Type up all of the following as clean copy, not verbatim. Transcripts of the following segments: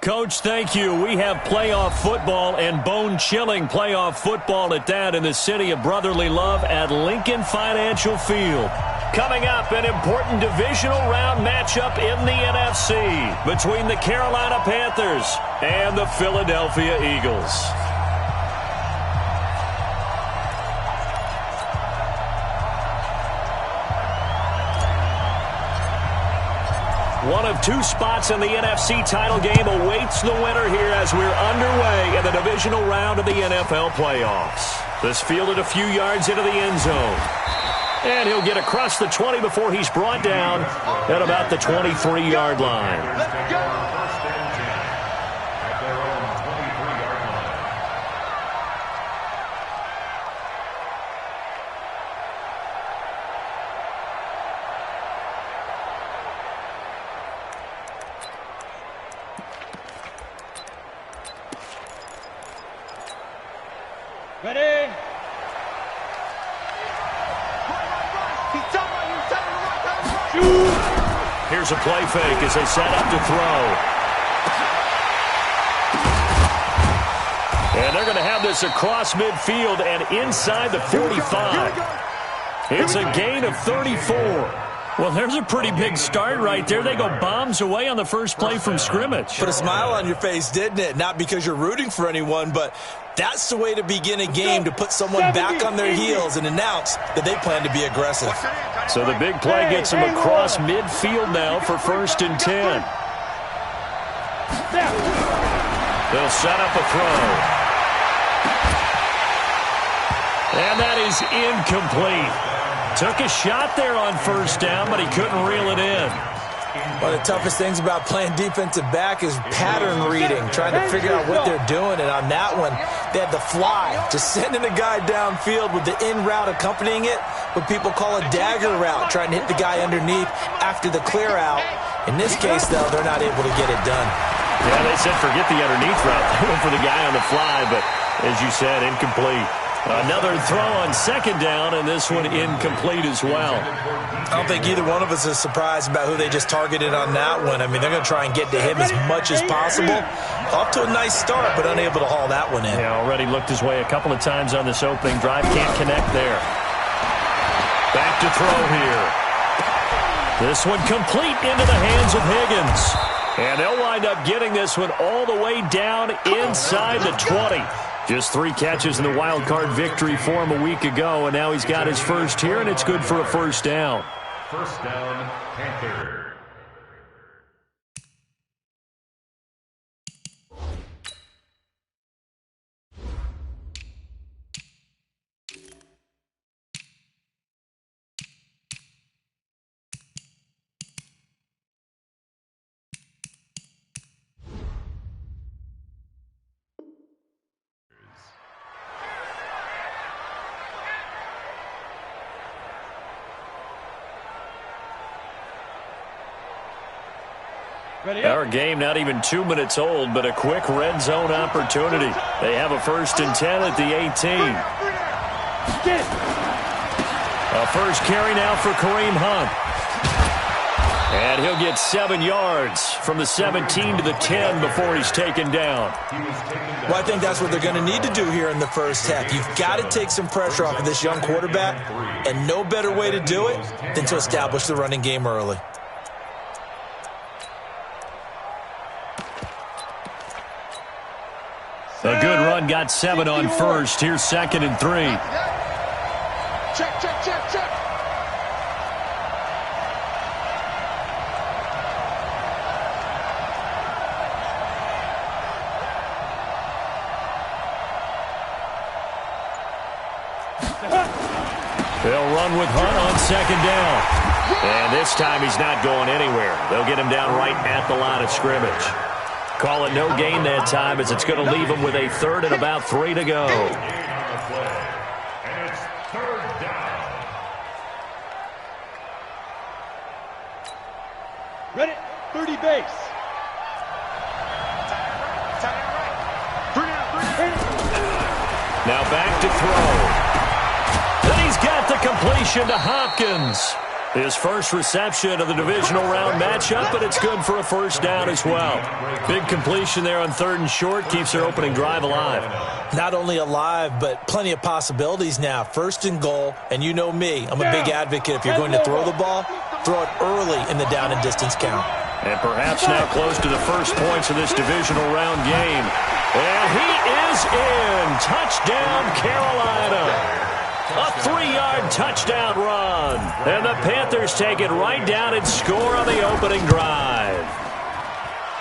Coach, thank you. We have playoff football and bone-chilling playoff football at that in the city of brotherly love at Lincoln Financial Field. Coming up, an important divisional round matchup in the NFC between the Carolina Panthers and the Philadelphia Eagles. One of two spots in the NFC title game awaits the winner here as we're underway in the divisional round of the NFL playoffs. This fielded a few yards into the end zone. And he'll get across the 20 before he's brought down at about the 23-yard line. Let's go. Ready? Here's a play fake as they set up to throw. And they're going to have this across midfield and inside the 45. It's a gain of 34. Well, there's a pretty big start right there. They go bombs away on the first play from scrimmage. Put a smile on your face, didn't it? Not because you're rooting for anyone, but that's the way to begin a game, to put someone back on their heels and announce that they plan to be aggressive. So the big play gets them across midfield now for 1st and 10. They'll set up a throw. And that is incomplete. Took a shot there on 1st down, but he couldn't reel it in. One of the toughest things about playing defensive back is pattern reading, trying to figure out what they're doing. And on that one, they had the fly, just sending a guy downfield with the in route accompanying it, what people call a dagger route, trying to hit the guy underneath after the clear out. In this case, though, they're not able to get it done. Yeah, they said forget the underneath route. They went for the guy on the fly, but as you said, incomplete. Another throw on 2nd down, and this one incomplete as well. I don't think either one of us is surprised about who they just targeted on that one. I mean, they're going to try and get to him as much as possible. Off to a nice start, but unable to haul that one in. Yeah, already looked his way a couple of times on this opening drive. Can't connect there. Back to throw here. This one complete into the hands of Higgins. And they'll wind up getting this one all the way down inside the 20. Just 3 catches in the wild card victory for him a week ago, and now he's got his first here, and it's good for a 1st down. 1st down, Panther. Our game not even 2 minutes old, but a quick red zone opportunity. They have a 1st and 10 at the 18. A first carry now for Kareem Hunt. And he'll get 7 yards from the 17 to the 10 before he's taken down. Well, I think that's what they're going to need to do here in the first half. You've got to take some pressure off of this young quarterback, and no better way to do it than to establish the running game early. A good run, got 7 on 1st. Here's 2nd and 3. Check, check, check, check. They'll run with Hunt on 2nd down. And this time he's not going anywhere. They'll get him down right at the line of scrimmage. Call it no gain that time as it's going to leave him with a 3rd and about 3 to go. And it's 3rd down. Ready? 30 base. Now back to throw. And he's got the completion to Hopkins. His first reception of the divisional round matchup, but it's good for a first down as well. Big completion there on 3rd and short, keeps their opening drive alive. Not only alive, but plenty of possibilities now. 1st and goal, and you know me, I'm a big advocate. If you're going to throw the ball, throw it early in the down and distance count. And perhaps now close to the first points of this divisional round game. And he is in. Touchdown, Carolina. A 3-yard touchdown run. And the Panthers take it right down and score on the opening drive.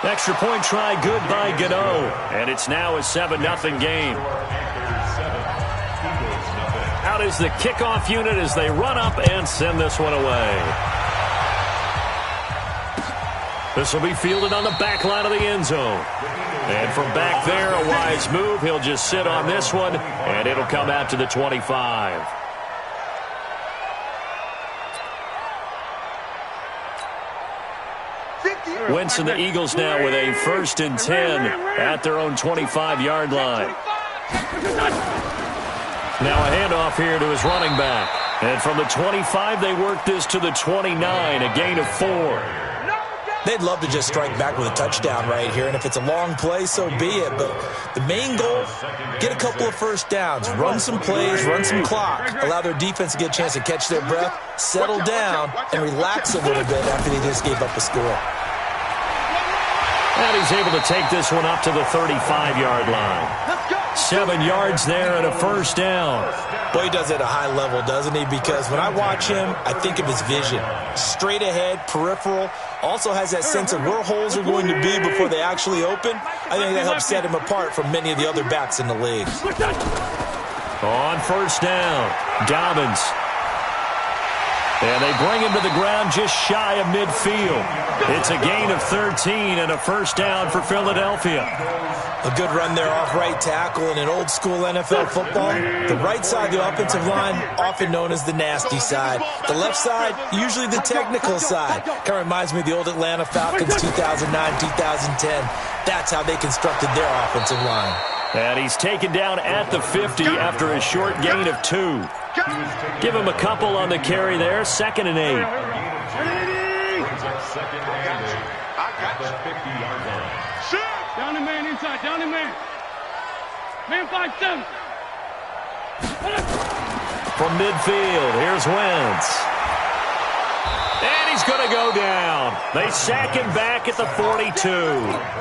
Extra point try good by Gano. And it's now a 7-0 game. Out is the kickoff unit as they run up and send this one away. This will be fielded on the back line of the end zone. And from back there, a wise move. He'll just sit on this one, and it'll come out to the 25. Wentz and the Eagles now with a 1st and 10 at their own 25-yard line. Now a handoff here to his running back. And from the 25, they work this to the 29, a gain of 4. They'd love to just strike back with a touchdown right here, and if it's a long play, so be it. But the main goal, get a couple of first downs, run some plays, run some clock, allow their defense to get a chance to catch their breath, settle down, and relax a little bit after they just gave up a score. And he's able to take this one up to the 35-yard line. 7 yards there and a first down. Boy, he does it at a high level, doesn't he? Because when I watch him, I think of his vision. Straight ahead, peripheral. Also has that sense of where holes are going to be before they actually open. I think that helps set him apart from many of the other backs in the league. On first down, Dobbins. And they bring him to the ground just shy of midfield. It's a gain of 13 and a first down for Philadelphia. A good run there off right tackle in an old-school NFL football. The right side of the offensive line, often known as the nasty side. The left side, usually the technical side. Kind of reminds me of the old Atlanta Falcons 2009, 2010. That's how they constructed their offensive line. And he's taken down at the 50 after a short gain of 2. Give him a couple on the carry there. 2nd and 8. Down the man inside, down the man. Man 5-7. From midfield, here's Wentz. And he's going to go down. They sack him back at the 42.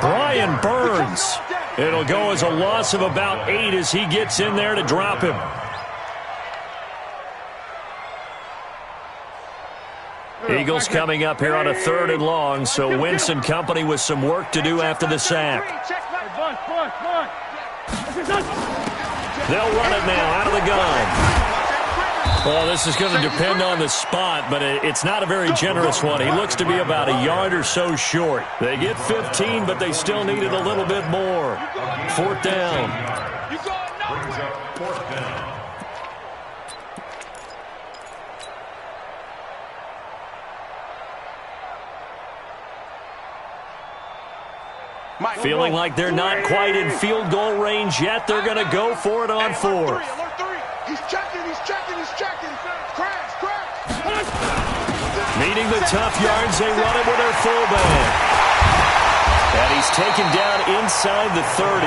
Brian Burns. It'll go as a loss of about 8 as he gets in there to drop him. Eagles coming up here on a 3rd and long, so Wentz and company with some work to do after the sack. They'll run it now out of the gun. Well, this is going to depend on the spot, but it's not a very generous one. He looks to be about a yard or so short. They get 15, but they still needed a little bit more. 4th down. Brings up 4th down. Feeling like they're not quite in field goal range yet. They're going to go for it on 4th. He's checking. Crash. Meeting the tough yards, they run it with their fullback. And he's taken down inside the 30.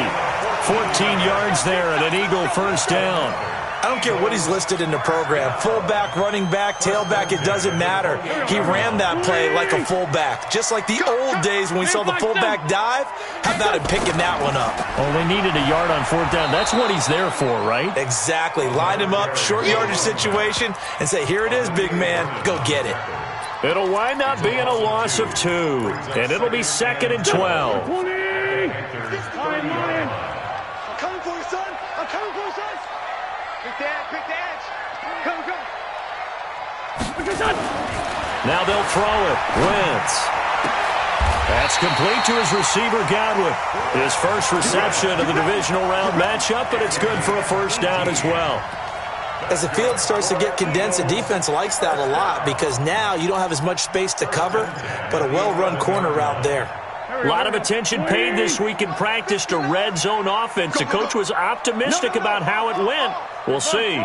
14 yards there and an Eagle first down. I don't care what he's listed in the program. Fullback, running back, tailback, it doesn't matter. He ran that play like a fullback. Just like the old days when we saw the fullback dive. How about him picking that one up? Oh, they needed a yard on 4th down. That's what he's there for, right? Exactly. Line him up, short yardage situation, and say, here it is, big man. Go get it. It'll wind up being a loss of 2. And it'll be 2nd and 12. Now they'll throw it. Wentz. That's complete to his receiver, Godwin. His first reception of the divisional round matchup, but it's good for a first down as well. As the field starts to get condensed, the defense likes that a lot because now you don't have as much space to cover, but a well-run corner route there. A lot of attention paid this week in practice to red zone offense. The coach was optimistic about how it went. We'll see.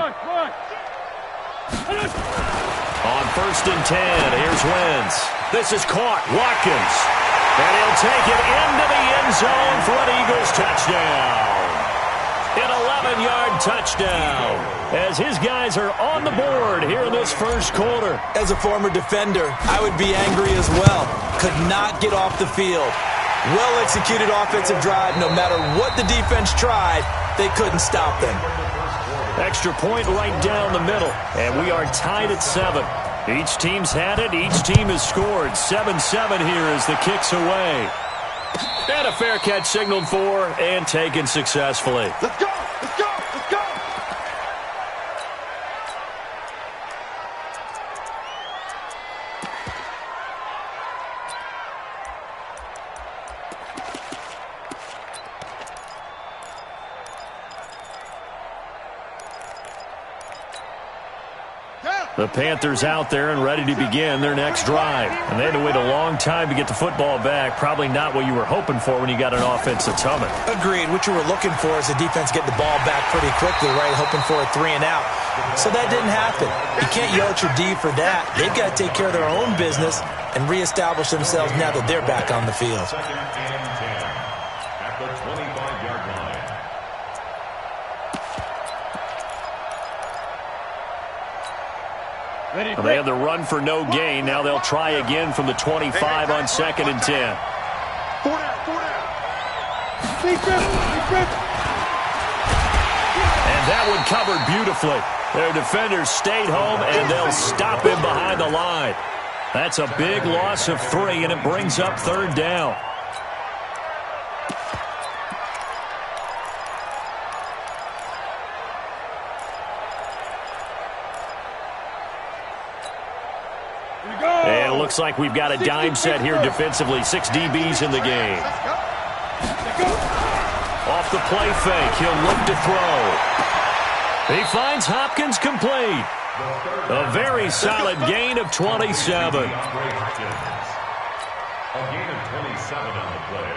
On 1st and 10, here's Wentz. This is caught. Watkins. And he'll take it into the end zone for an Eagles touchdown. An 11-yard touchdown as his guys are on the board here in this first quarter. As a former defender, I would be angry as well. Could not get off the field. Well-executed offensive drive. No matter what the defense tried, they couldn't stop them. Extra point right down the middle, and we are tied at 7. Each team's had it. Each team has scored. 7-7 here as the kick's away. And a fair catch signaled for and taken successfully. Let's go! Let's go! Let's go! The Panthers out there and ready to begin their next drive. And they had to wait a long time to get the football back. Probably not what you were hoping for when you got an offense that's humming. Agreed. What you were looking for is the defense getting the ball back pretty quickly, right? Hoping for a 3 and out. So that didn't happen. You can't yell at your D for that. They've got to take care of their own business and reestablish themselves now that they're back on the field. Second and 10 at the 25-yard line. They have the run for no gain. Now they'll try again from the 25 on 2nd and 10. 4 down, 4 down. And that one covered beautifully. Their defenders stayed home, and they'll stop him behind the line. That's a big loss of 3, and it brings up 3rd down. And it looks like we've got a dime set here defensively. 6 DBs in the game. Off the play fake, he'll look to throw. He finds Hopkins complete. A very solid gain of 27. A gain of 27 on the play.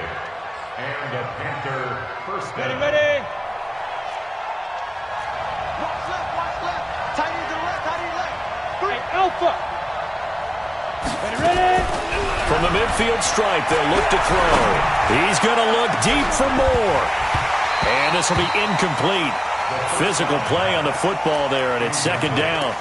And a Panther first down. Ready. Watch left. Tight end to the left, tight end left. Hey, Alpha. Ready. From the midfield stripe, they'll look to throw. He's going to look deep for more. And this will be incomplete. Physical play on the football there, and it's 2nd down.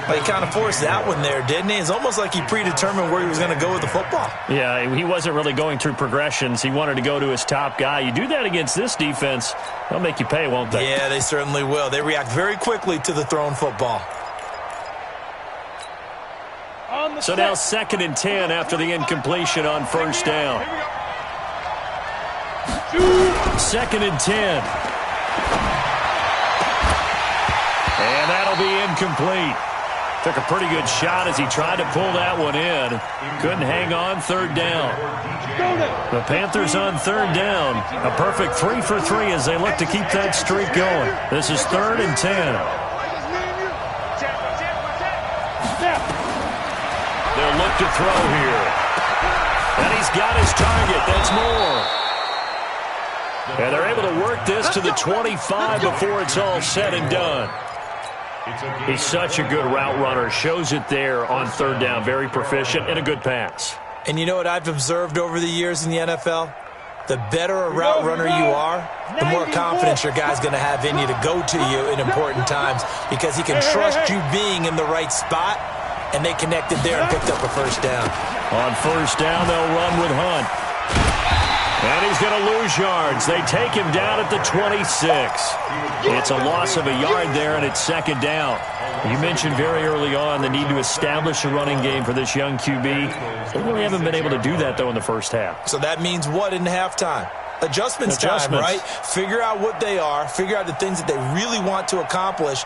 But he kind of forced that one there, didn't he? It's almost like he predetermined where he was going to go with the football. Yeah, he wasn't really going through progressions. He wanted to go to his top guy. You do that against this defense, they'll make you pay, won't they? Yeah, they certainly will. They react very quickly to the thrown football. So now 2nd and 10 after the incompletion on 1st down. 2nd and 10. And that'll be incomplete. Took a pretty good shot as he tried to pull that one in. Couldn't hang on. 3rd down. The Panthers on 3rd down. A perfect 3 for 3 as they look to keep that streak going. This is 3rd and 10. They'll look to throw here. And he's got his target. That's more. And they're able to work this to the 25 before it's all said and done. He's such a good route runner. Shows it there on 3rd down. Very proficient and a good pass. And you know what I've observed over the years in the NFL? The better a route runner you are, the more confidence your guy's going to have in you to go to you in important times because he can trust you being in the right spot. And they connected there and picked up a 1st down. On 1st down, they'll run with Hunt. And he's going to lose yards. They take him down at the 26. It's a loss of a yard there, and it's 2nd down. You mentioned very early on the need to establish a running game for this young QB. They really haven't been able to do that, though, in the first half. So that means what in halftime? Adjustments time, right? Figure out what they are. Figure out the things that they really want to accomplish.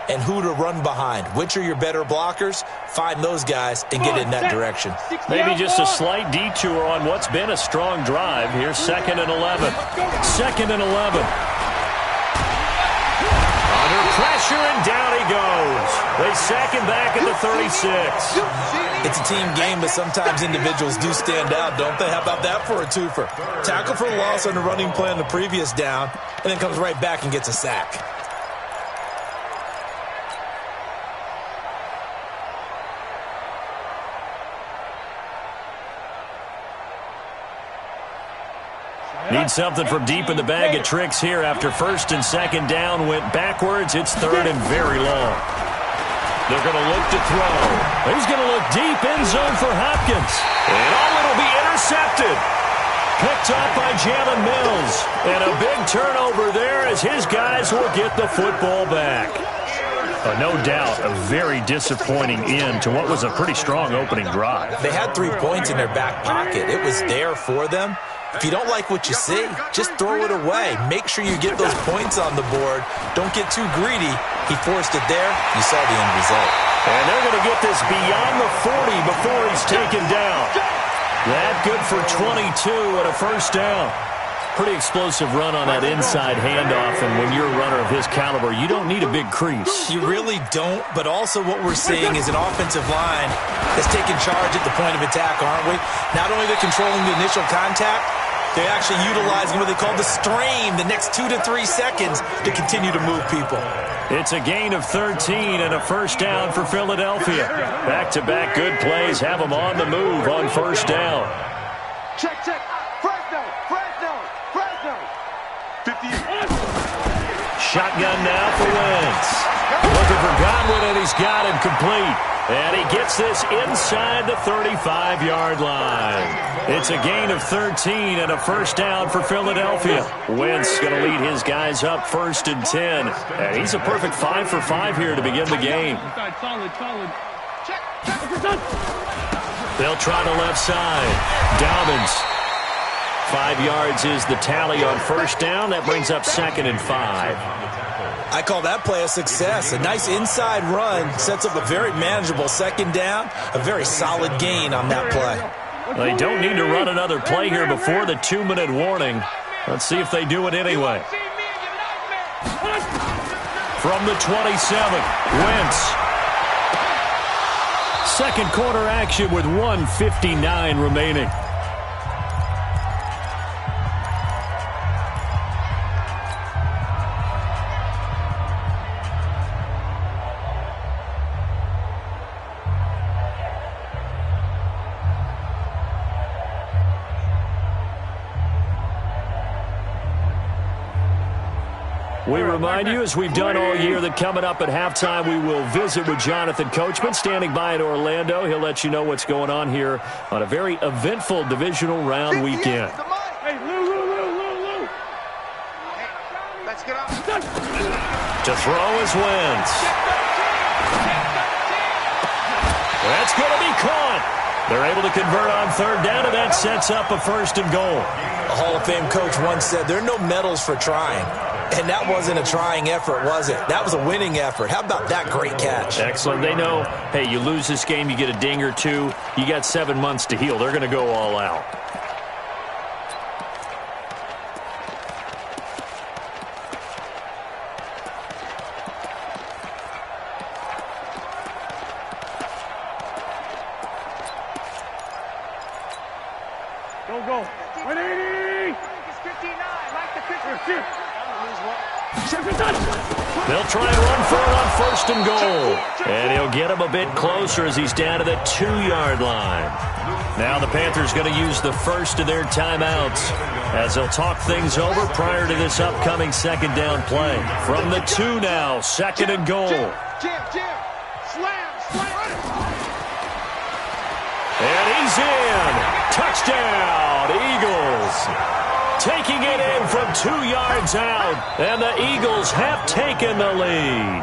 And who to run behind. Which are your better blockers? Find those guys and get in that direction. Maybe just a slight detour on what's been a strong drive. Here's 2nd and 11. 2nd and 11. Under pressure, and down he goes. They sack him back at the 36. It's a team game, but sometimes individuals do stand out, don't they? How about that for a twofer? Tackle for loss on the running play on the previous down, and then comes right back and gets a sack. Need something from deep in the bag of tricks here after first and second down went backwards. It's third and very long. They're going to look to throw. He's going to look deep end zone for Hopkins. And it'll be intercepted. Picked up by Jalen Mills. And a big turnover there as his guys will get the football back. No doubt a very disappointing end to what was a pretty strong opening drive. They had 3 points in their back pocket. It was there for them. If you don't like what you see, just throw it away. Make sure you get those points on the board. Don't get too greedy. He forced it there. You saw the end result. And they're going to get this beyond the 40 before he's taken down. That good for 22 and a first down. Pretty explosive run on that inside handoff, and when you're a runner of his caliber, you don't need a big crease. You really don't, but also what we're seeing is an offensive line that's taking charge at the point of attack, aren't we? Not only they're controlling the initial contact, they're actually utilizing what they call the strain, the next 2 to 3 seconds to continue to move people. It's a gain of 13 and a first down for Philadelphia. Back-to-back good plays have them on the move on first down. Check. Shotgun now for Wentz. Looking for Godwin, and he's got him complete. And he gets this inside the 35-yard line. It's a gain of 13 and a first down for Philadelphia. Wentz going to lead his guys up first and 10. And he's a perfect 5 for 5 here to begin the game. Solid. They'll try the left side. Dobbins. 5 yards is the tally on first down. That brings up second and 5. I call that play a success. A nice inside run sets up a very manageable second down. A very solid gain on that play. They don't need to run another play here before the 2-minute warning. Let's see if they do it anyway. From the 27, Wentz. Second quarter action with 1:59 remaining. We remind you, as we've done all year, that coming up at halftime, we will visit with Jonathan Coachman, standing by in Orlando. He'll let you know what's going on here on a very eventful divisional round weekend. Hey, Lou. Let's get up. To throw is Wentz. That's going to be caught. They're able to convert on third down, and that sets up a first and goal. A Hall of Fame coach once said, there are no medals for trying. And that wasn't a trying effort, was it? That was a winning effort. How about that great catch? Excellent. They know, hey, you lose this game, you get a ding or two. You got 7 months to heal. They're going to go all out. Go. 180. It's 59. Like the 50. They'll try and run for it on first and goal. And he'll get him a bit closer as he's down to the 2-yard line. Now the Panthers going to use the first of their timeouts as they'll talk things over prior to this upcoming second down play. From the 2 now, second and goal. Jam. Slam. And he's in. Touchdown, Eagles. Taking it in from 2 yards out, and the Eagles have taken the lead.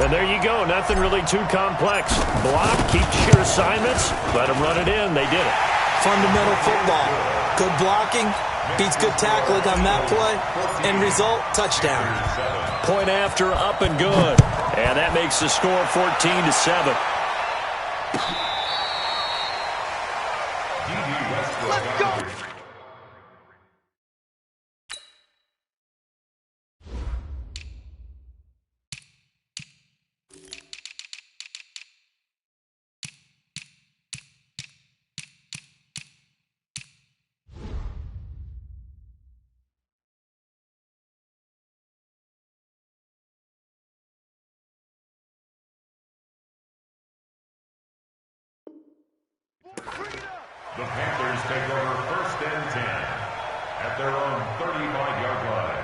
And there you go, nothing really too complex. Block, keep your assignments, let them run it in. They did it. Fundamental football. Good blocking, beats good tackling on that play. End result, touchdown. Point after, up and good. And that makes the score 14-7. Let's go. The Panthers take over first and 10. at their own 35-yard line.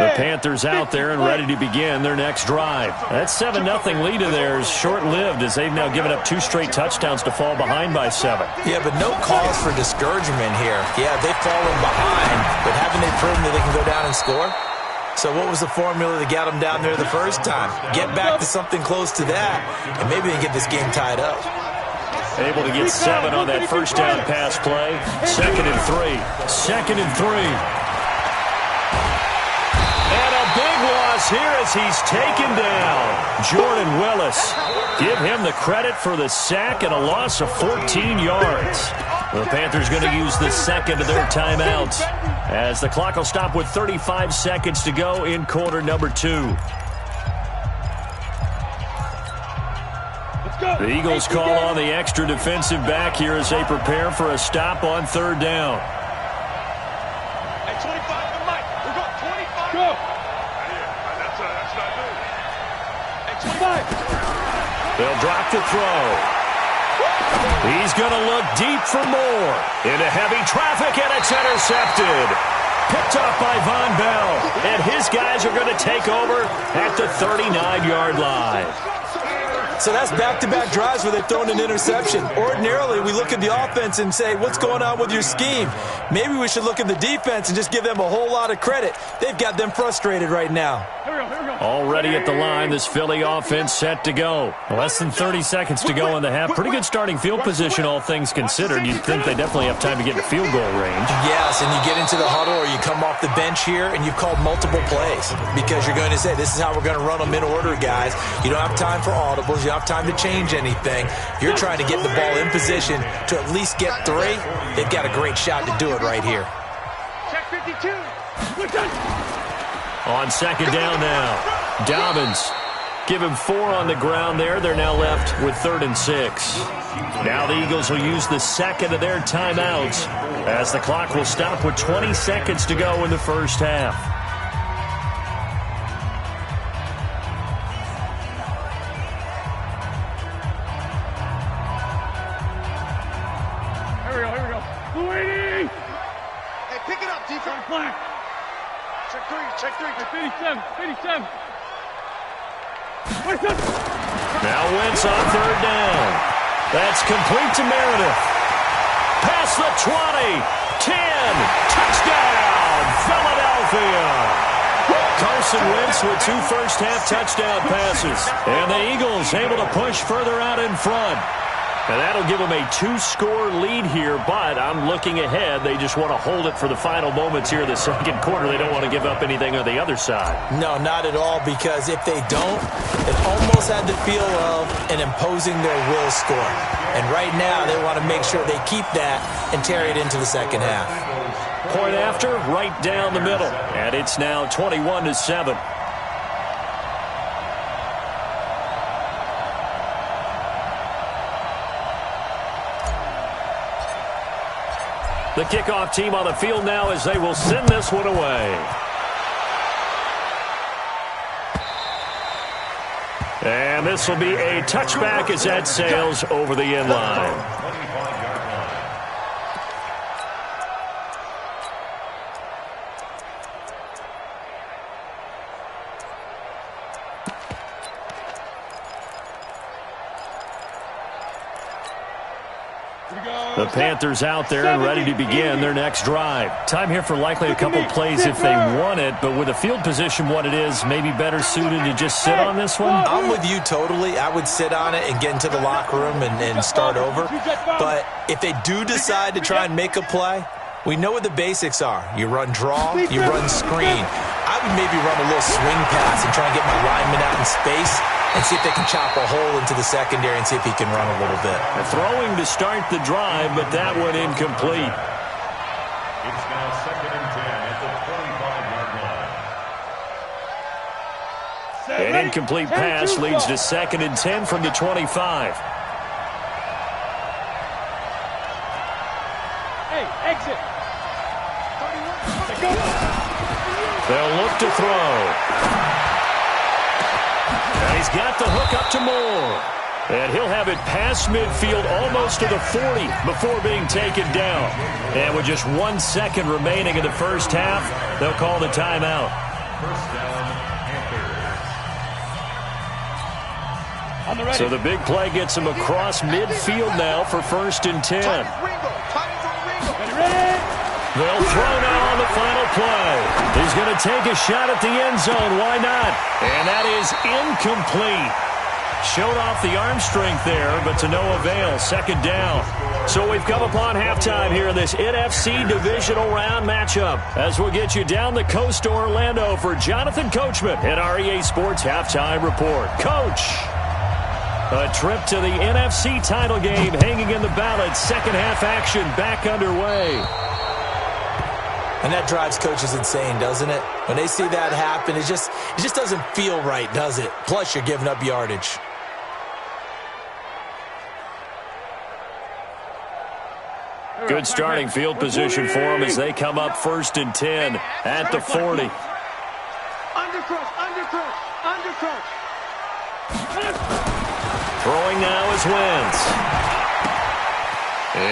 The Panthers out there and ready to begin their next drive. That 7-0 lead of theirs short-lived as they've now given up 2 straight touchdowns to fall behind by 7. Yeah, but no cause for discouragement here. Yeah, they've fallen behind, but haven't they proven that they can go down and score? So what was the formula that got them down there the first time? Get back to something close to that, and maybe they get this game tied up. Able to get 7 on that first down pass play. 2nd and 3. 2nd and 3. Big loss here as he's taken down. Jordan Willis. Give him the credit for the sack and a loss of 14 yards. The Panthers going to use the second of their timeouts as the clock will stop with 35 seconds to go in quarter number 2. The Eagles call on the extra defensive back here as they prepare for a stop on 3rd down. Hey, 25 to Mike. We're going 25. Go. They'll drop the throw. He's going to look deep for more. Into heavy traffic, and it's intercepted. Picked off by Von Bell. And his guys are going to take over at the 39-yard line. So that's back-to-back drives where they've thrown an interception. Ordinarily, we look at the offense and say, what's going on with your scheme? Maybe we should look at the defense and just give them a whole lot of credit. They've got them frustrated right now. Already at the line, this Philly offense set to go. Less than 30 seconds to go in the half. Pretty good starting field position, all things considered. You'd think they definitely have time to get to field goal range. Yes, and you get into the huddle or you come off the bench here and you've called multiple plays because you're going to say, this is how we're going to run them in order, guys. You don't have time for audibles. You don't have time to change anything. You're trying to get the ball in position to at least get 3. They've got a great shot to do it right here. Check 52. On 2nd down now, Dobbins. Give him 4 on the ground there. They're now left with 3rd and 6. Now the Eagles will use the second of their timeouts as the clock will stop with 20 seconds to go in the first half. Here we go. Waiting. Hey, pick it up, defense. Flag. Check 3. 57. Now Wentz on 3rd down. That's complete to Meredith. Past the 20. 10. Touchdown, Philadelphia. Carson Wentz with 2 first-half touchdown passes. And the Eagles able to push further out in front. And that'll give them a 2-score lead here, but I'm looking ahead. They just want to hold it for the final moments here in the second quarter. They don't want to give up anything on the other side. No, not at all, because if they don't, it almost had the feel of an imposing their will score. And right now, they want to make sure they keep that and carry it into the second half. Point after, right down the middle. And it's now 21-7. The kickoff team on the field now as they will send this one away. And this will be a touchback as that sails over the end line. The Panthers out there and ready to begin their next drive. Time here for likely a couple plays if they want it, but with the field position what it is, maybe better suited to just sit on this one? I'm with you totally. I would sit on it and get into the locker room and start over. But if they do decide to try and make a play, we know what the basics are. You run draw, you run screen. I would maybe run a little swing pass and try and get my lineman out in space and see if they can chop a hole into the secondary and see if he can run a little bit. Throwing to start the drive, but that one incomplete. It's now 2nd and 10 at the 25-yard line. An incomplete pass leads to 2nd and 10 from the 25. Hey, exit. 31. to throw. And he's got the hook up to Moore. And he'll have it past midfield almost to the 40 before being taken down. And with just 1 second remaining in the first half, they'll call the timeout. First down, Panthers. So the big play gets him across midfield now for 1st and 10. They'll throw now on the final play. He's going to take a shot at the end zone. Why not? And that is incomplete. Showed off the arm strength there, but to no avail. 2nd down. So we've come upon halftime here in this NFC divisional round matchup, as we'll get you down the coast to Orlando for Jonathan Coachman at our EA Sports Halftime Report. Coach, a trip to the NFC title game hanging in the balance. Second half action back underway. And that drives coaches insane, doesn't it? When they see that happen, it just doesn't feel right, does it? Plus, you're giving up yardage. Good starting field position for them as they come up 1st and 10 at the 40. Throwing now is Wentz.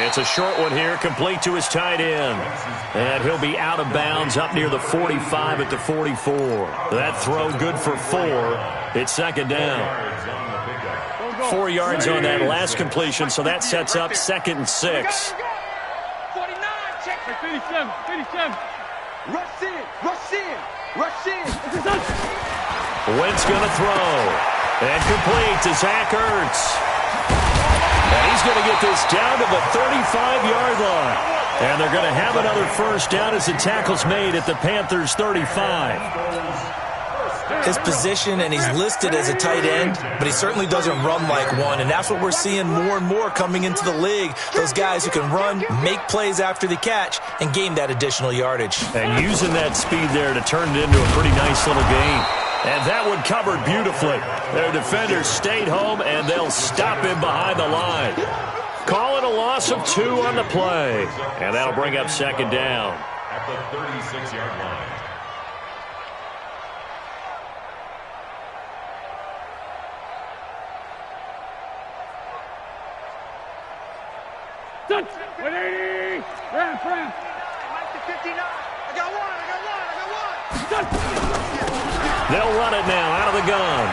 It's a short one here, complete to his tight end. And he'll be out of bounds up near the 45 at the 44. That throw good for 4. It's 2nd down. 4 yards on that last completion, so that sets up 2nd and 6. 57. Rush in. Wentz going to throw. And complete to Zach Ertz. And he's going to get this down to the 35-yard line. And they're going to have another first down as the tackle's made at the Panthers' 35. His position, and he's listed as a tight end, but he certainly doesn't run like one, and that's what we're seeing more and more coming into the league. Those guys who can run, make plays after the catch, and gain that additional yardage. And using that speed there to turn it into a pretty nice little game. And that one covered beautifully. Their defenders stayed home, and they'll stop him behind the line. Call it a loss of 2 on the play. And that'll bring up 2nd down. At the 36-yard line. Touch. 180. Ramp. Mike to 59. I got one. Touch. They'll run it now out of the gun.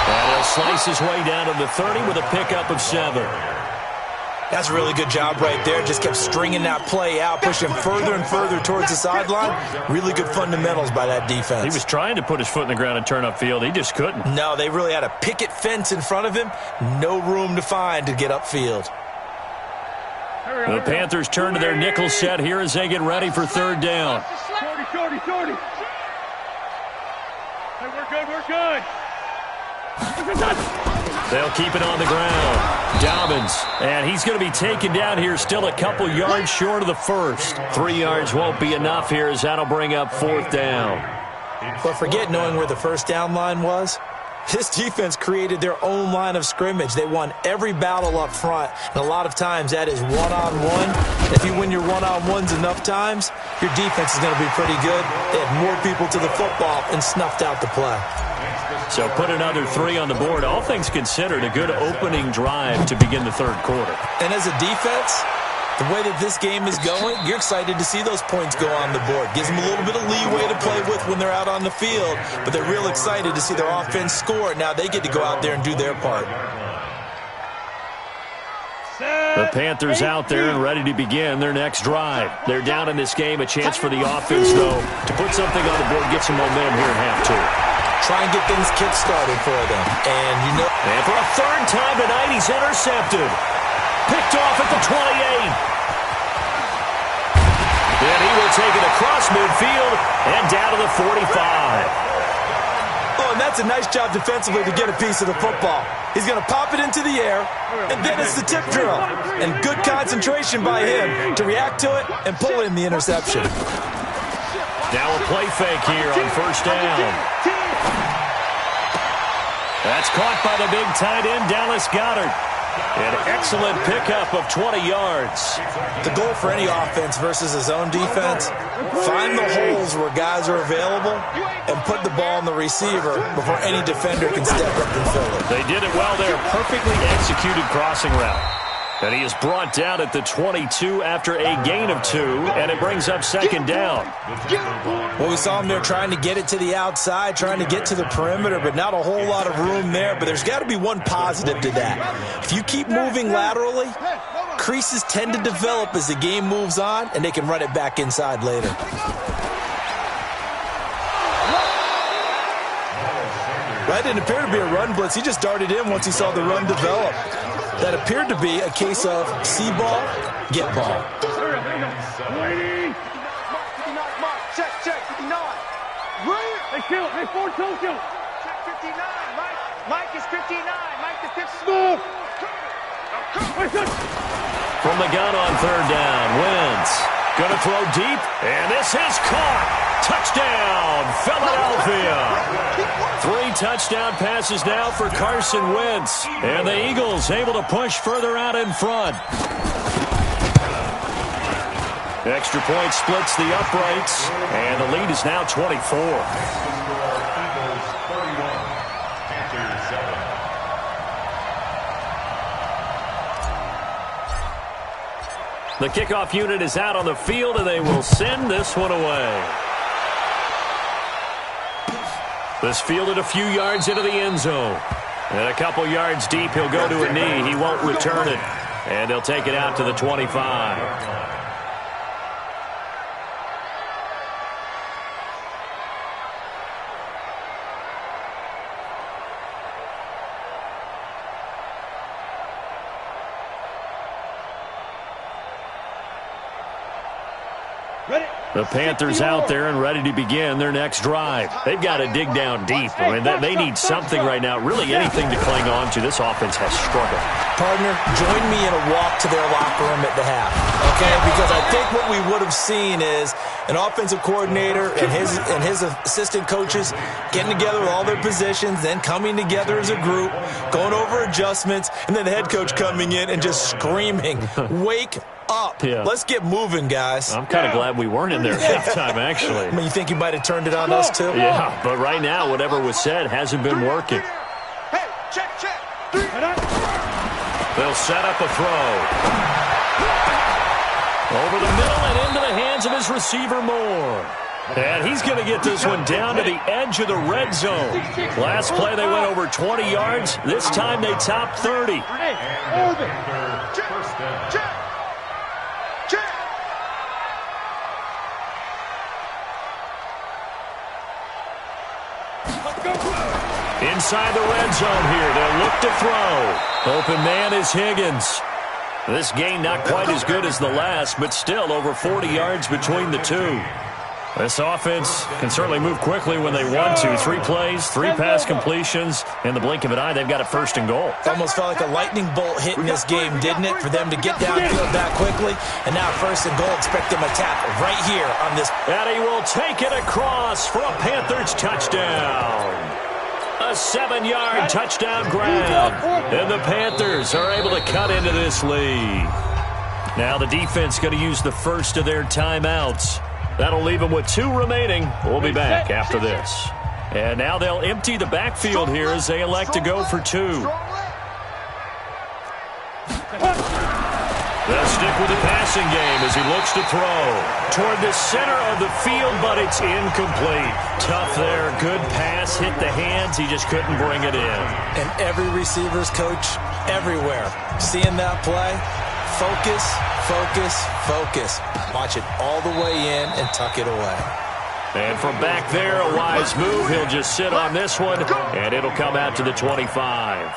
And he'll slice his way down to the 30 with a pickup of 7. That's a really good job right there. Just kept stringing that play out, pushing further and further towards the sideline. Really good fundamentals by that defense. He was trying to put his foot in the ground and turn upfield. He just couldn't. No, they really had a picket fence in front of him. No room to find to get upfield. The Panthers turn to their nickel set here as they get ready for 3rd down. Shorty. Hey, we're good. They'll keep it on the ground. Dobbins, and he's going to be taken down here still a couple yards short of the first. 3 yards won't be enough here as that'll bring up 4th down. But forget knowing where the first down line was. This defense created their own line of scrimmage. They won every battle up front, and a lot of times that is one-on-one. If you win your one-on-ones enough times, your defense is going to be pretty good. They had more people to the football and snuffed out the play. So put another 3 on the board. All things considered, a good opening drive to begin the 3rd quarter. And as a defense, the way that this game is going, you're excited to see those points go on the board. Gives them a little bit of leeway to play with when they're out on the field, but they're real excited to see their offense score. Now they get to go out there and do their part. The Panthers out there and ready to begin their next drive. They're down in this game. A chance for the offense, though, to put something on the board, get some momentum here in half 2. Try and get things kick-started for them. And for a 3rd time tonight, he's intercepted. Picked off at the 28. Then he will take it across midfield and down to the 45. Oh, and that's a nice job defensively to get a piece of the football. He's going to pop it into the air, and then it's the tip drill. And good concentration by him to react to it and pull in the interception. Now a play fake here on 1st down. That's caught by the big tight end, Dallas Goedert. An excellent pickup of 20 yards. The goal for any offense versus his own defense, find the holes where guys are available and put the ball on the receiver before any defender can step up and fill it. They did it well there. Perfectly executed crossing route. And he is brought down at the 22 after a gain of 2, and it brings up second down. Well, we saw him there trying to get it to the outside, trying to get to the perimeter, but not a whole lot of room there. But there's got to be one positive to that. If you keep moving laterally, creases tend to develop as the game moves on, and they can run it back inside later. That didn't appear to be a run blitz. He just darted in once he saw the run develop. That appeared to be a case of see ball, get ball. Check, 59. Hey, kill. Hey, 4 Tokyo. Check 59. Mike is 59. Mike is 59. From the gun on third down, Wentz going to throw deep, and this is caught. Touchdown, Philadelphia. 3 touchdown passes now for Carson Wentz. And the Eagles able to push further out in front. Extra point splits the uprights, and the lead is now 24. The kickoff unit is out on the field, and they will send this one away. This fielded a few yards into the end zone. And a couple yards deep, he'll go to a knee. He won't return it. And they'll take it out to the 25. The Panthers out there and ready to begin their next drive. They've got to dig down deep. I mean, they need something right now, really anything to cling on to. This offense has struggled. Partner, join me in a walk to their locker room at the half, okay? Because I think what we would have seen is an offensive coordinator and his assistant coaches getting together with all their positions, then coming together as a group, going over adjustments, and then the head coach coming in and just screaming, wake up. Yeah. Let's get moving, guys. I'm kind of glad we weren't in there at halftime, actually. I mean, you think you might have turned it on us, too? Yeah, but right now, whatever was said hasn't been working. Hey, check. 3. They'll set up a throw. Over the middle and into the hands of his receiver, Moore. And he's going to get this one down to the edge of the red zone. Last play, they went over 20 yards. This time, they topped 30. Check. Inside the red zone here, they'll look to throw. Open man is Higgins. This game not quite as good as the last, but still over 40 yards between the two. This offense can certainly move quickly when they want to. 3 plays, 3 pass completions. In the blink of an eye, they've got it first and goal. It almost felt like a lightning bolt hit in this game, didn't it? For them to get downfield that quickly. And now first and goal, expect them to tackle right here on this. And he will take it across for a Panthers touchdown. A 7-yard touchdown grab. And the Panthers are able to cut into this lead. Now the defense going to use the first of their timeouts. That'll leave them with 2 remaining. We'll be back after this. And now they'll empty the backfield here as they elect to go for 2. They'll stick with the passing game as he looks to throw toward the center of the field, but it's incomplete. Tough there. Good pass. Hit the hands. He just couldn't bring it in. And every receiver's coach everywhere seeing that play, focus. Watch it all the way in and tuck it away. And from back there, a wise move. He'll just sit on this one, and it'll come out to the 25.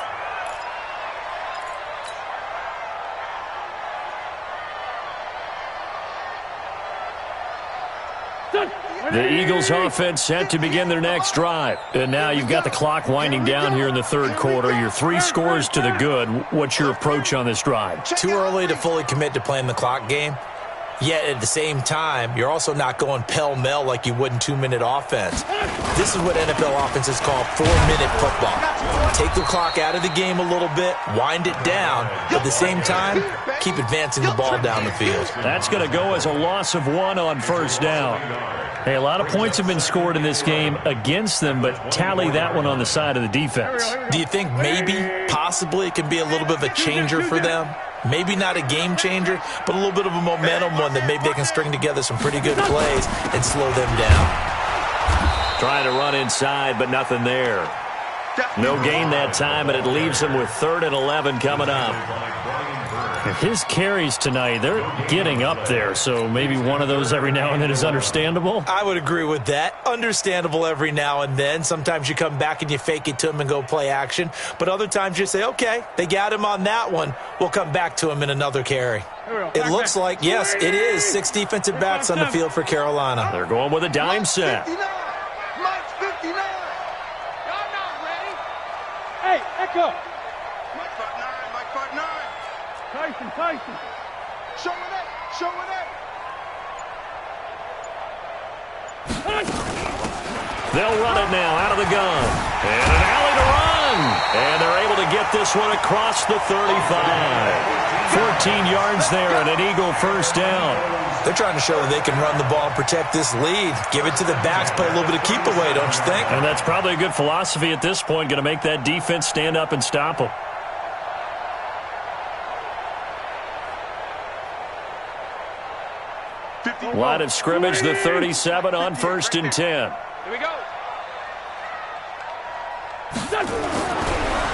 The Eagles offense set to begin their next drive. And now you've got the clock winding down here in the third quarter. Your 3 scores to the good. What's your approach on this drive? Too early to fully commit to playing the clock game. Yet at the same time, you're also not going pell-mell like you would in 2-minute offense. This is what NFL offenses call 4-minute football. Take the clock out of the game a little bit, wind it down, but at the same time, keep advancing the ball down the field. That's going to go as a loss of 1 on first down. Hey, a lot of points have been scored in this game against them, but tally that one on the side of the defense. Do you think maybe, possibly, it can be a little bit of a changer for them? Maybe not a game changer, but a little bit of a momentum one that maybe they can string together some pretty good plays and slow them down. Trying to run inside, but nothing there. No gain that time, and it leaves him with 3rd and 11 coming up. His carries tonight, they're getting up there, so maybe one of those every now and then is understandable. I would agree with that. Understandable every now and then. Sometimes you come back and you fake it to him and go play action. But other times you say, okay, they got him on that one. We'll come back to him in another carry. It looks like, yes, it is 6 defensive backs on the field for Carolina. They're going with a dime set. Mike's 59. Y'all not ready. Hey, Echo. Mike 5'9", Mike 5'9". Tyson. Show it up. They'll run it now out of the gun. And an alley to run. And they're able to get this one across the 35. 14 yards there and an Eagle first down. They're trying to show that they can run the ball and protect this lead. Give it to the backs, play a little bit of keep away, don't you think? And that's probably a good philosophy at this point, going to make that defense stand up and stop them. Line of scrimmage, the 37 on 1st and 10. Here we go.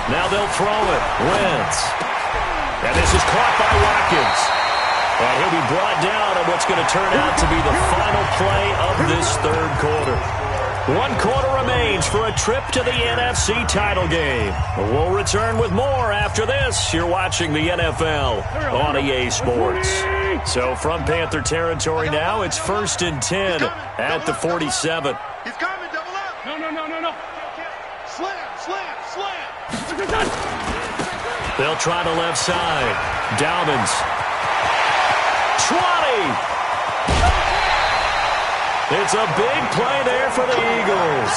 Now they'll throw it. Wentz. And this is caught by Watkins. And he'll be brought down on what's going to turn out to be the final play of this 3rd quarter. 1 quarter remains for a trip to the NFC title game. We'll return with more after this. You're watching the NFL on EA Sports. So from Panther territory now, it's 1st and 10 at the 47. He's coming, double up. No. Slam. They'll try the left side. Dalvins. 20. It's a big play there for the Eagles.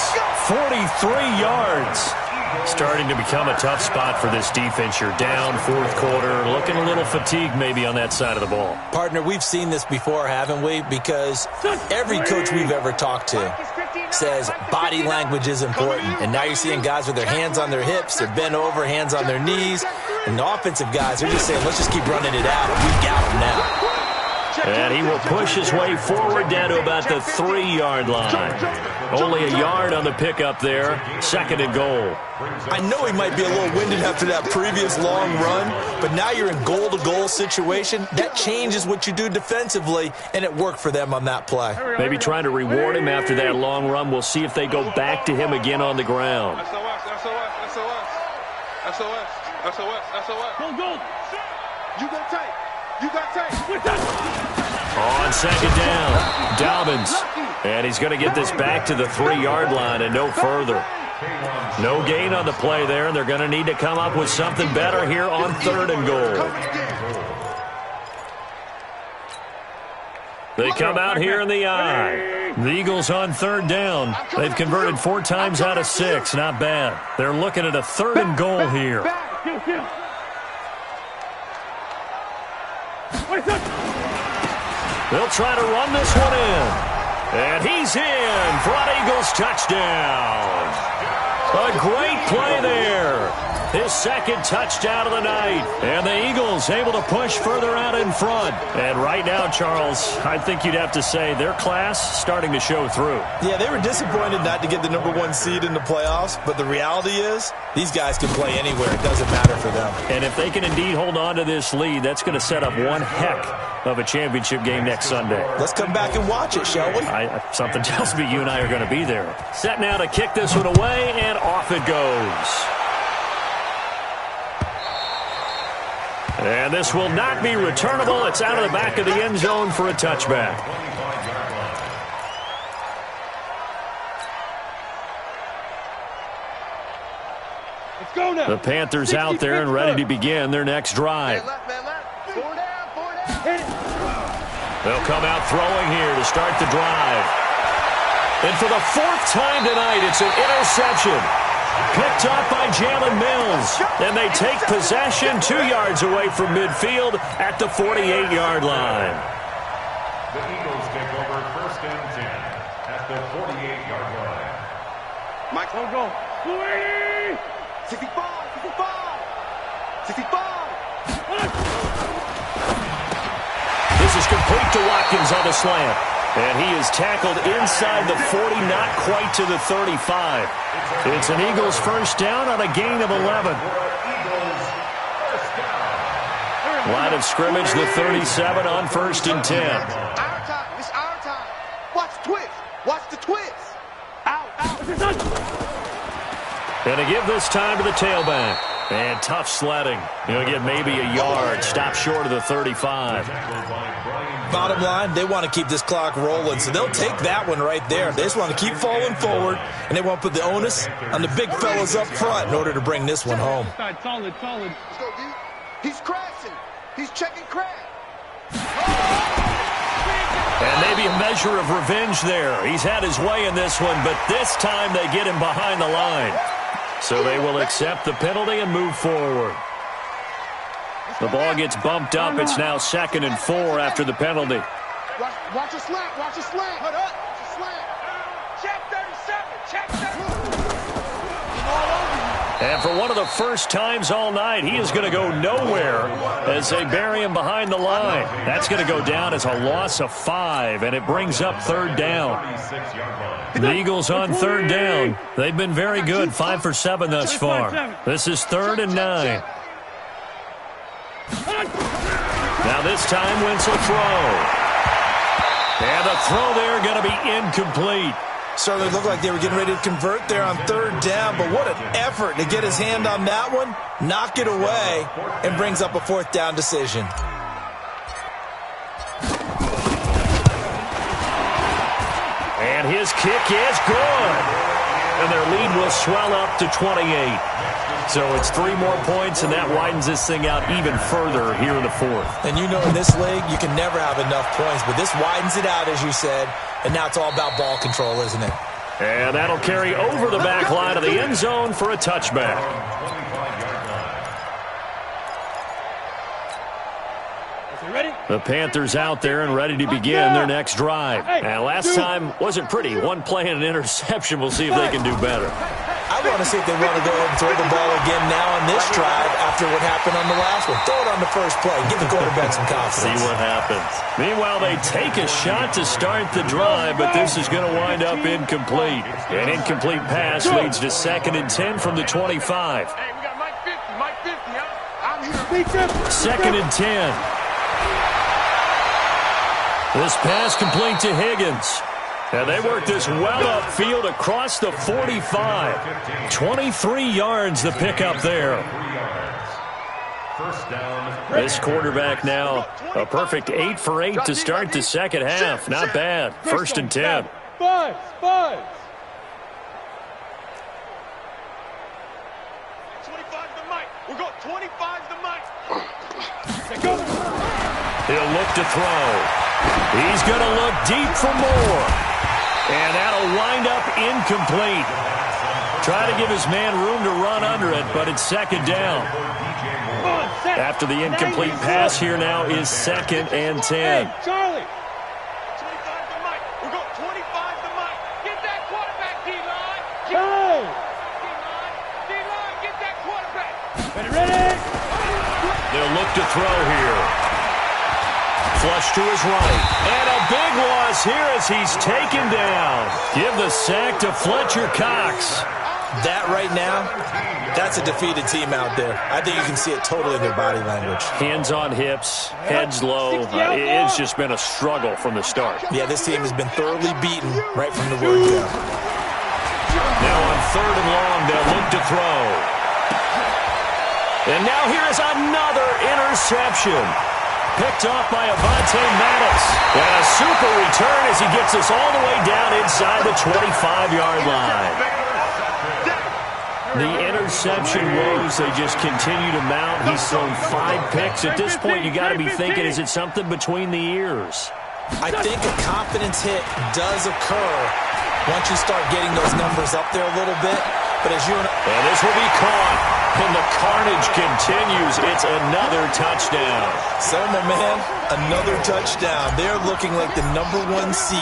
43 yards. Starting to become a tough spot for this defense. You're down 4th quarter, looking a little fatigued maybe on that side of the ball. Partner, we've seen this before, haven't we? Because every coach we've ever talked to says body language is important. And now you're seeing guys with their hands on their hips, they're bent over, hands on their knees. And the offensive guys are just saying, let's just keep running it out. We've got them now. And he will push his way forward down to about the 3-yard line. Only a yard on the pickup there. 2nd and goal. I know he might be a little winded after that previous long run, but now you're in goal-to-goal situation. That changes what you do defensively, and it worked for them on that play. Maybe trying to reward him after that long run. We'll see if they go back to him again on the ground. SOS. Go. You got tight. On 2nd down, Dalvins. And he's going to get this back to the 3-yard line and no further. No gain on the play there, and they're going to need to come up with something better here on 3rd and goal. They come out here in the eye. The Eagles on 3rd down. They've converted 4 times out of 6. Not bad. They're looking at a 3rd and goal here. They'll try to run this one in. And he's in for an Eagles touchdown. A great play there. His 2nd touchdown of the night. And the Eagles able to push further out in front. And right now, Charles, I think you'd have to say their class starting to show through. Yeah, they were disappointed not to get the #1 seed in the playoffs, but the reality is these guys can play anywhere. It doesn't matter for them. And if they can indeed hold on to this lead, that's going to set up one heck of a championship game next Sunday. Let's come back and watch it, shall we? Something tells me you and I are going to be there. Set now to kick this one away, and off it goes. And this will not be returnable. It's out of the back of the end zone for a touchback. Let's go now. The Panthers out there and ready to begin their next drive. Man left. 4 down. Hit it. They'll come out throwing here to start the drive. And for the fourth time tonight, it's an interception. Picked up by Jalen Mills. And they take possession 2 yards away from midfield at the 48-yard line. The Eagles take over 1st and 10 at the 48-yard line. Mike, go. 40! 65! 65! 65! This is complete to Watkins on the slant. And he is tackled inside the 40, not quite to the 35. It's an Eagles first down on a gain of 11. Line of scrimmage, the 37 on 1st and 10. Our time. It's our time. Watch the twist. Watch the twist. Out. And to give this time to the tailback. And tough sledding. He'll get maybe a yard. Stop short of the 35. Bottom line, they want to keep this clock rolling, so they'll take that one right there. They just want to keep falling forward, and they want to put the onus on the big fellas up front in order to bring this one home. Solid. Let's go, D. He's crashing. He's checking crash. And maybe a measure of revenge there. He's had his way in this one, but this time they get him behind the line. So they will accept the penalty and move forward. The ball gets bumped up. It's now 2nd and 4 after the penalty. Watch a slant. Hold up. Watch a slant. Check 37. And for one of the first times all night, he is going to go nowhere as they bury him behind the line. That's going to go down as a loss of 5, and it brings up 3rd down. The Eagles on 3rd down. They've been very good, 5 for 7 thus far. This is 3rd and 9. Now this time Wentz will throw. And the throw there going to be incomplete. Certainly looked like they were getting ready to convert there on 3rd down, but what an effort to get his hand on that one, knock it away, and brings up a 4th down decision. And his kick is good. And their lead will swell up to 28. So it's 3 more points, and that widens this thing out even further here in the 4th. And you know in this league, you can never have enough points, but this widens it out, as you said, and now it's all about ball control, isn't it? And that'll carry over the back line of the end zone for a touchback. The Panthers out there and ready to begin their next drive. And last time wasn't pretty. One play and an interception. We'll see if they can do better. I want to see if they want to go ahead and throw the ball again now on this drive after what happened on the last one. Throw it on the first play. Give the quarterback some confidence. See what happens. Meanwhile, they take a shot to start the drive, but this is going to wind up incomplete. An incomplete pass leads to 2nd and 10 from the 25. Hey, we got Mike 50, huh? I'm here. 2nd and 10. This pass complete to Higgins. And they work this well upfield across the 45. 23 yards the pickup there. This quarterback now a perfect 8 for 8 to start the second half. Not bad. 1st and 10. Buzz. 25's the mic. We're going 25's the mic. He'll look to throw. He's going to look deep for more. And that'll wind up incomplete. Try to give his man room to run under it, but it's 2nd down. After the incomplete pass here now is 2nd and 10. Hey, Charlie. 25's the mic. We're going 25's the mic. Get that quarterback, D-line. D-line, get that quarterback. Ready? They'll look to throw here. Flush to his right. And a big loss here as he's taken down. Give the sack to Fletcher Cox. That right now, that's a defeated team out there. I think you can see it totally in their body language. Hands on hips, heads low. It's just been a struggle from the start. Yeah, this team has been thoroughly beaten right from the word go. Now on 3rd and long, they'll look to throw. And now here is another interception. Picked off by Avonte Maddox. And a super return as he gets us all the way down inside the 25-yard line. The interception woes, they just continue to mount. He's thrown 5 picks. At this point, you got to be thinking, is it something between the ears? I think a confidence hit does occur once you start getting those numbers up there a little bit. But as and this will be caught, and the carnage continues. It's another touchdown. So, my man, another touchdown. They're looking like the #1 seed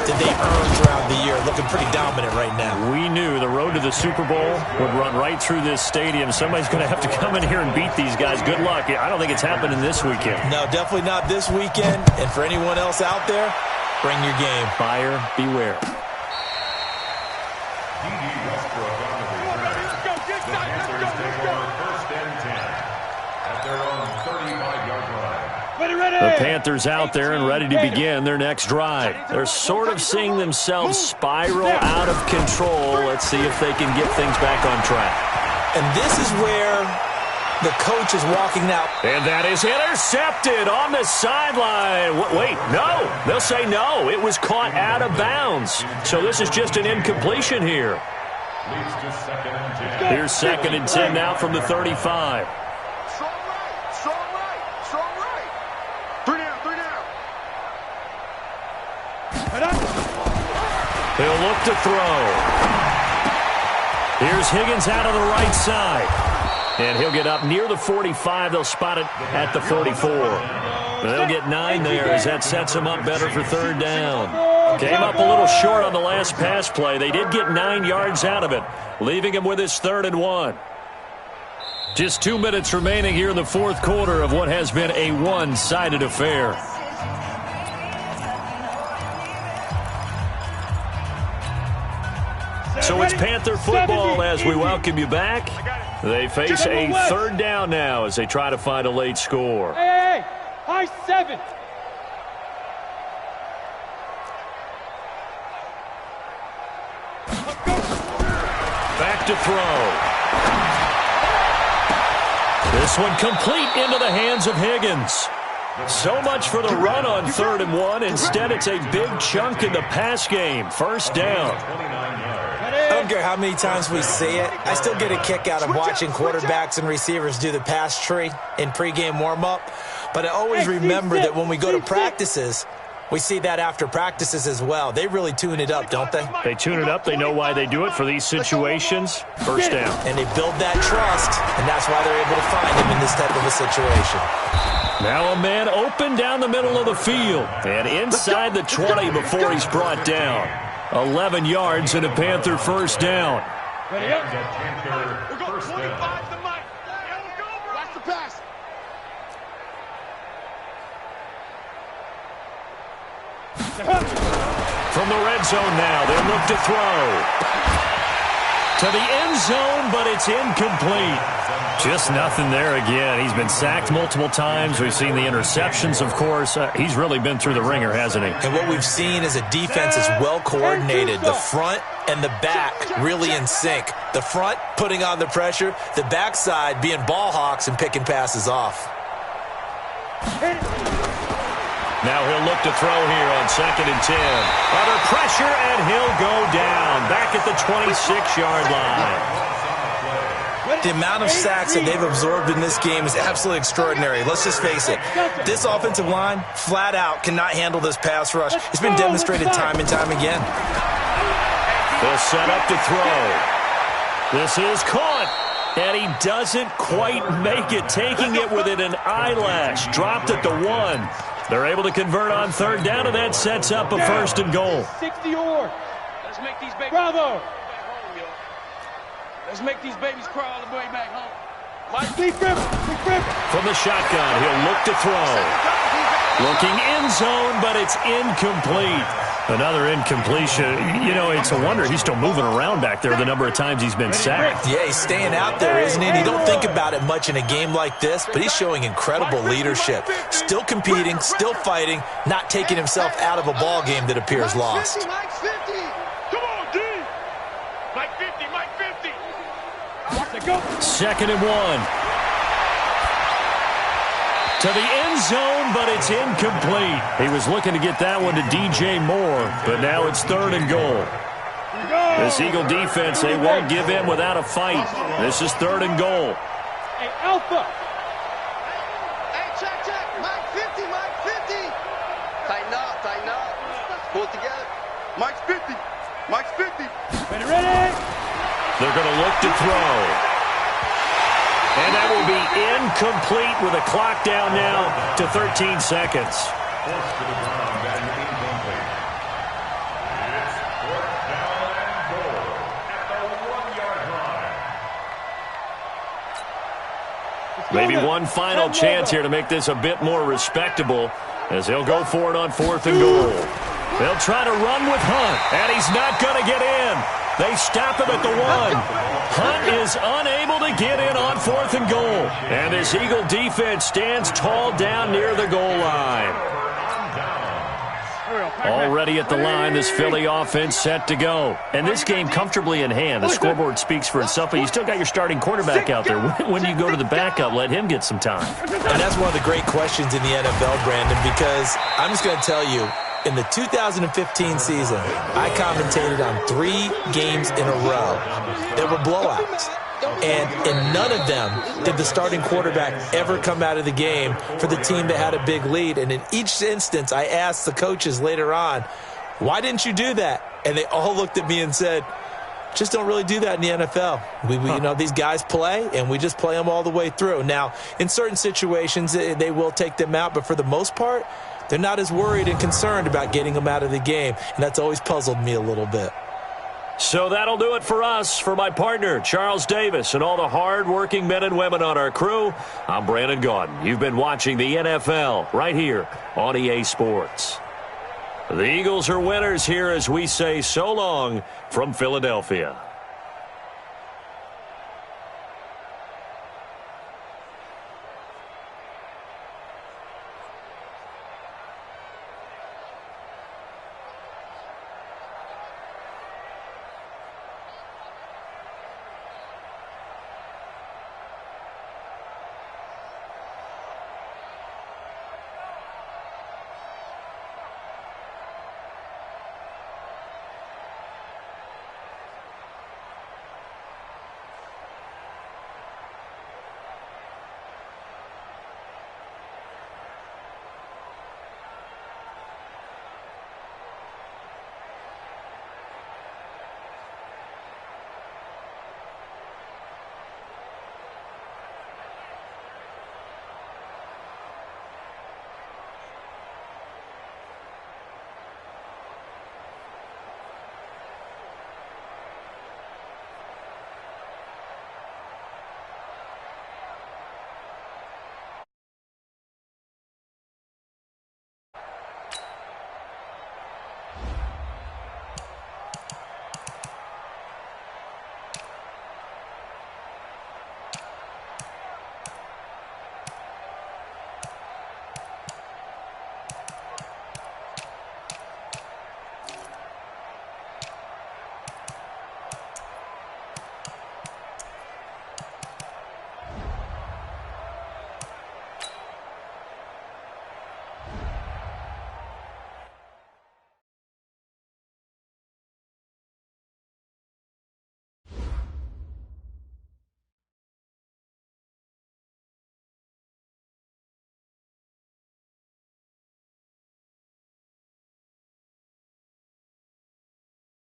that they earned throughout the year. Looking pretty dominant right now. We knew the road to the Super Bowl would run right through this stadium. Somebody's going to have to come in here and beat these guys. Good luck. I don't think it's happening this weekend. No, definitely not this weekend. And for anyone else out there, bring your game. Buyer beware. The Panthers out there and ready to begin their next drive. They're sort of seeing themselves spiral out of control. Let's see if they can get things back on track. And this is where the coach is walking out. And that is intercepted on the sideline. Wait, no. They'll say no. It was caught out of bounds. So this is just an incompletion here. Here's 2nd and 10 now from the 35. He'll look to throw. Here's Higgins out of the right side. And he'll get up near the 45. They'll spot it at the 44. They'll get 9 there as that sets them up better for 3rd down. Came up a little short on the last pass play. They did get 9 yards out of it, leaving him with his 3rd and 1. Just 2 minutes remaining here in the 4th quarter of what has been a one-sided affair. So it's Panther football as we welcome you back. They face a 3rd down now as they try to find a late score. Hey, high 7. Back to throw. This one complete into the hands of Higgins. So much for the run on 3rd and 1. Instead, it's a big chunk in the pass game. 1st down. I don't care how many times we see it. I still get a kick out of watching quarterbacks and receivers do the pass tree in pregame warm-up. But I always remember that when we go to practices, we see that after practices as well. They really tune it up, don't they? They tune it up. They know why they do it for these situations. 1st down. And they build that trust, and that's why they're able to find him in this type of a situation. Now a man open down the middle of the field and inside the 20 before he's brought down. 11 yards and a Panther 1st down. Ready up. We're going 25 to Mike. Watch the pass. From the red zone now, they'll look to throw. To the end zone, but it's incomplete. Just nothing there again. He's been sacked multiple times. We've seen the interceptions, of course. He's really been through the ringer, hasn't he? And what we've seen is a defense is well coordinated. The front and the back really in sync. The front putting on the pressure. The backside being ball hawks and picking passes off. Now he'll look to throw here on 2nd and 10. Under pressure, and he'll go down. Back at the 26-yard line. The amount of sacks that they've absorbed in this game is absolutely extraordinary. Let's just face it. This offensive line, flat out, cannot handle this pass rush. It's been demonstrated time and time again. They'll set up to throw. This is caught. And he doesn't quite make it, taking it within an eyelash. Dropped at the 1. They're able to convert on 3rd down, and that sets up a 1st and goal. 60 or. Let's make these babies. Bravo. Let's make these babies crawl all the way back home. Mike, big grip. From the shotgun, he'll look to throw. Looking end zone, but it's incomplete. Another incompletion. You know, it's a wonder he's still moving around back there the number of times he's been sacked. Yeah, he's staying out there, isn't he? And you don't think about it much in a game like this, but he's showing incredible leadership. Still competing, still fighting, not taking himself out of a ball game that appears lost. Mike 50. Come on, D. Mike 50, Mike 50. Go. 2nd and 1. To the end zone, but it's incomplete. He was looking to get that one to DJ Moore, but now it's 3rd and goal. This Eagle defense, they won't give in without a fight. This is 3rd and goal. Hey, Alpha. Hey, check. Mike 50, Mike 50. Tighten up, tighten up. Pull it together. Mike's 50. Mike's 50. Ready, ready. They're going to look to throw. And that will be incomplete with a clock down now to 13 seconds. Forced to the ground and incomplete. It's fourth down and goal at the 1-yard line. Maybe one final chance here to make this a bit more respectable as they'll go for it on 4th and goal. They'll try to run with Hunt, and he's not going to get in. They stop him at the 1. Hunt is unable to get in on 4th and goal. And this Eagle defense stands tall down near the goal line. Already at the line, this Philly offense set to go. And this game comfortably in hand. The scoreboard speaks for itself, but you still got your starting quarterback out there. When you go to the backup, let him get some time. And that's one of the great questions in the NFL, Brandon, because I'm just going to tell you, in the 2015 season, I commentated on 3 games in a row that were blowouts. And in none of them did the starting quarterback ever come out of the game for the team that had a big lead. And in each instance, I asked the coaches later on, why didn't you do that? And they all looked at me and said, just don't really do that in the NFL. You know, these guys play, and we just play them all the way through. Now, in certain situations, they will take them out, but for the most part, they're not as worried and concerned about getting them out of the game, and that's always puzzled me a little bit. So that'll do it for us. For my partner, Charles Davis, and all the hard-working men and women on our crew, I'm Brandon Gaudin. You've been watching the NFL right here on EA Sports. The Eagles are winners here as we say so long from Philadelphia.